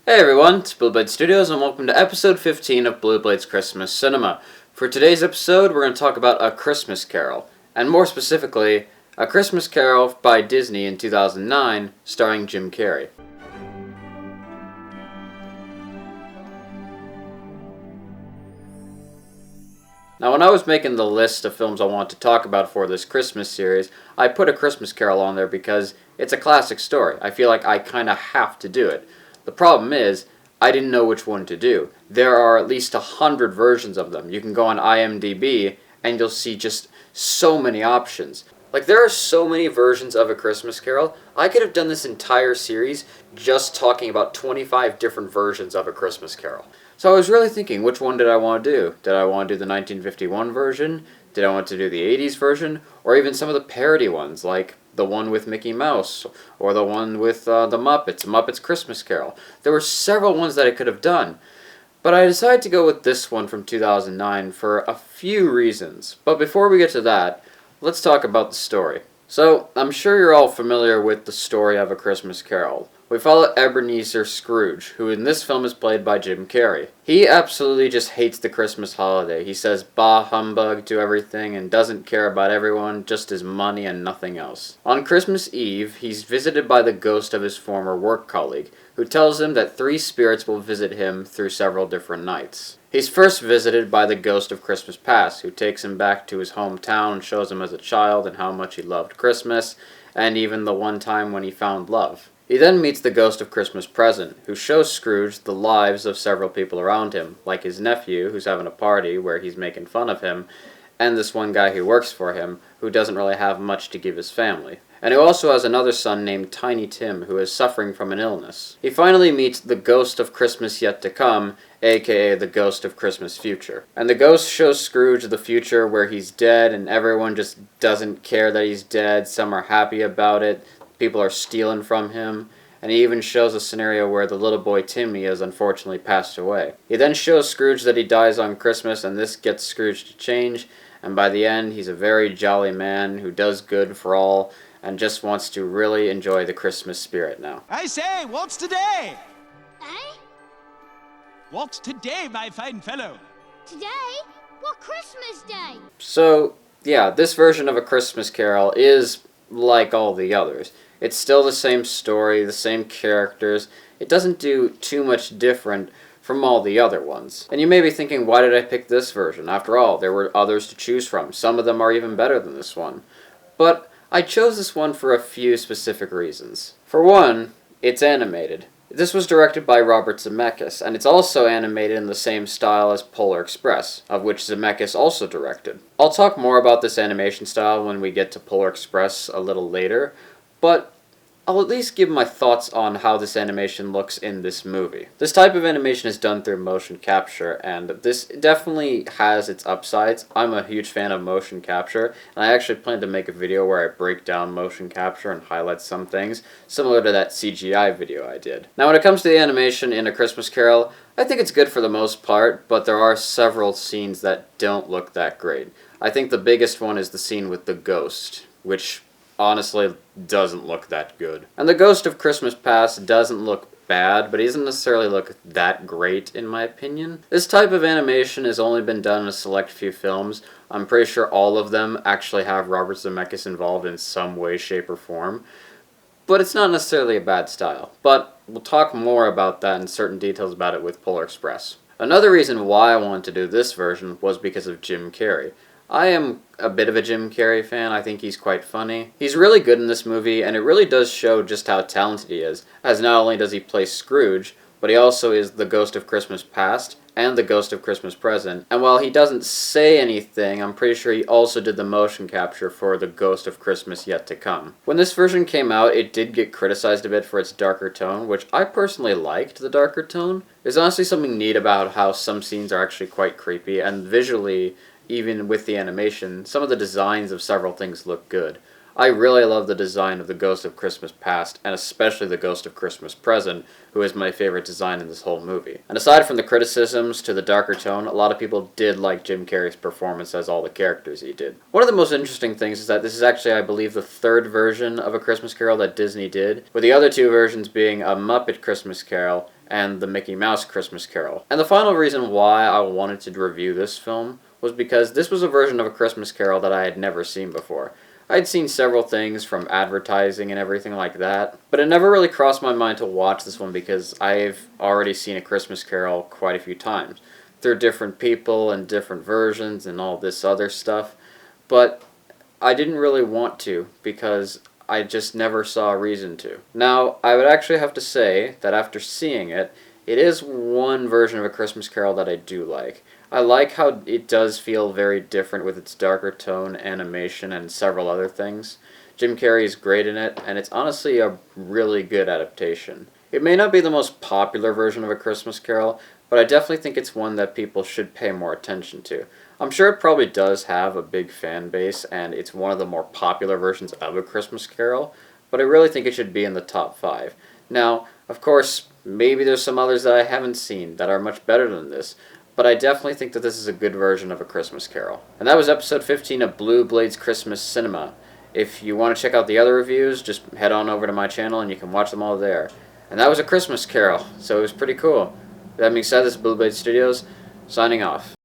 Hey everyone, it's Blue Blade Studios and welcome to episode 15 of Blue Blade's Christmas Cinema. For today's episode, we're going to talk about A Christmas Carol, and more specifically, A Christmas Carol by Disney in 2009, starring Jim Carrey. Now, when I was making the list of films I want to talk about for this Christmas series, I put A Christmas Carol on there because it's a classic story. I feel like I kind of have to do it. The problem is, I didn't know which one to do. There are at least 100 versions of them. You can go on IMDb and you'll see just so many options. Like, there are so many versions of A Christmas Carol. I could have done this entire series just talking about 25 different versions of A Christmas Carol. So I was really thinking, which one did I want to do? Did I want to do the 1951 version? Did I want to do the 80s version? Or even some of the parody ones, like the one with Mickey Mouse, or the one with the Muppets, Muppets Christmas Carol. There were several ones that I could have done, but I decided to go with this one from 2009 for a few reasons. But before we get to that, let's talk about the story. So, I'm sure you're all familiar with the story of A Christmas Carol. We follow Ebenezer Scrooge, who in this film is played by Jim Carrey. He absolutely just hates the Christmas holiday. He says bah humbug to everything and doesn't care about everyone, just his money and nothing else. On Christmas Eve, he's visited by the ghost of his former work colleague, who tells him that 3 spirits will visit him through several different nights. He's first visited by the ghost of Christmas Past, who takes him back to his hometown and shows him as a child and how much he loved Christmas, and even the one time when he found love. He then meets the ghost of Christmas Present, who shows Scrooge the lives of several people around him, like his nephew, who's having a party where he's making fun of him, and this one guy who works for him, who doesn't really have much to give his family, and who also has another son named Tiny Tim, who is suffering from an illness. He finally meets the ghost of Christmas Yet to Come, aka the ghost of Christmas Future. And the ghost shows Scrooge the future where he's dead and everyone just doesn't care that he's dead, some are happy about it, people are stealing from him, and he even shows a scenario where the little boy Timmy has unfortunately passed away. He then shows Scrooge that he dies on Christmas, and this gets Scrooge to change, and by the end he's a very jolly man who does good for all, and just wants to really enjoy the Christmas spirit now. I say, what's today? Eh? What's today, my fine fellow? Today? What Christmas Day? So, yeah, this version of A Christmas Carol is like all the others. It's still the same story, the same characters. It doesn't do too much different from all the other ones. And you may be thinking, why did I pick this version? After all, there were others to choose from. Some of them are even better than this one. But I chose this one for a few specific reasons. For one, it's animated. This was directed by Robert Zemeckis, and it's also animated in the same style as Polar Express, of which Zemeckis also directed. I'll talk more about this animation style when we get to Polar Express a little later, but I'll at least give my thoughts on how this animation looks in this movie. This type of animation is done through motion capture, and this definitely has its upsides. I'm a huge fan of motion capture, and I actually plan to make a video where I break down motion capture and highlight some things, similar to that CGI video I did. Now, when it comes to the animation in A Christmas Carol, I think it's good for the most part, but there are several scenes that don't look that great. I think the biggest one is the scene with the ghost, which honestly doesn't look that good. And the Ghost of Christmas Past doesn't look bad, but he doesn't necessarily look that great in my opinion. This type of animation has only been done in a select few films. I'm pretty sure all of them actually have Robert Zemeckis involved in some way, shape, or form. But it's not necessarily a bad style. But we'll talk more about that and certain details about it with Polar Express. Another reason why I wanted to do this version was because of Jim Carrey. I am a bit of a Jim Carrey fan. I think he's quite funny. He's really good in this movie, and it really does show just how talented he is, as not only does he play Scrooge, but he also is the Ghost of Christmas Past and the Ghost of Christmas Present. And while he doesn't say anything, I'm pretty sure he also did the motion capture for the Ghost of Christmas Yet to Come. When this version came out, it did get criticized a bit for its darker tone, which I personally liked the darker tone. There's honestly something neat about how some scenes are actually quite creepy, and visually, even with the animation, some of the designs of several things look good. I really love the design of the Ghost of Christmas Past, and especially the Ghost of Christmas Present, who is my favorite design in this whole movie. And aside from the criticisms to the darker tone, a lot of people did like Jim Carrey's performance as all the characters he did. One of the most interesting things is that this is actually, I believe, the 3rd version of A Christmas Carol that Disney did, with the other 2 versions being A Muppet Christmas Carol and the Mickey Mouse Christmas Carol. And the final reason why I wanted to review this film was because this was a version of A Christmas Carol that I had never seen before. I'd seen several things from advertising and everything like that, but it never really crossed my mind to watch this one because I've already seen A Christmas Carol quite a few times through different people and different versions and all this other stuff, but I didn't really want to because I just never saw a reason to. Now, I would actually have to say that after seeing it, it is one version of A Christmas Carol that I do like. I like how it does feel very different with its darker tone, animation, and several other things. Jim Carrey is great in it, and it's honestly a really good adaptation. It may not be the most popular version of A Christmas Carol, but I definitely think it's one that people should pay more attention to. I'm sure it probably does have a big fan base, and it's one of the more popular versions of A Christmas Carol, but I really think it should be in the top 5. Now, of course, maybe there's some others that I haven't seen that are much better than this, but I definitely think that this is a good version of A Christmas Carol. And that was episode 15 of Blue Blades Christmas Cinema. If you want to check out the other reviews, just head on over to my channel and you can watch them all there. And that was A Christmas Carol, so it was pretty cool. That being said, this is Blue Blade Studios, signing off.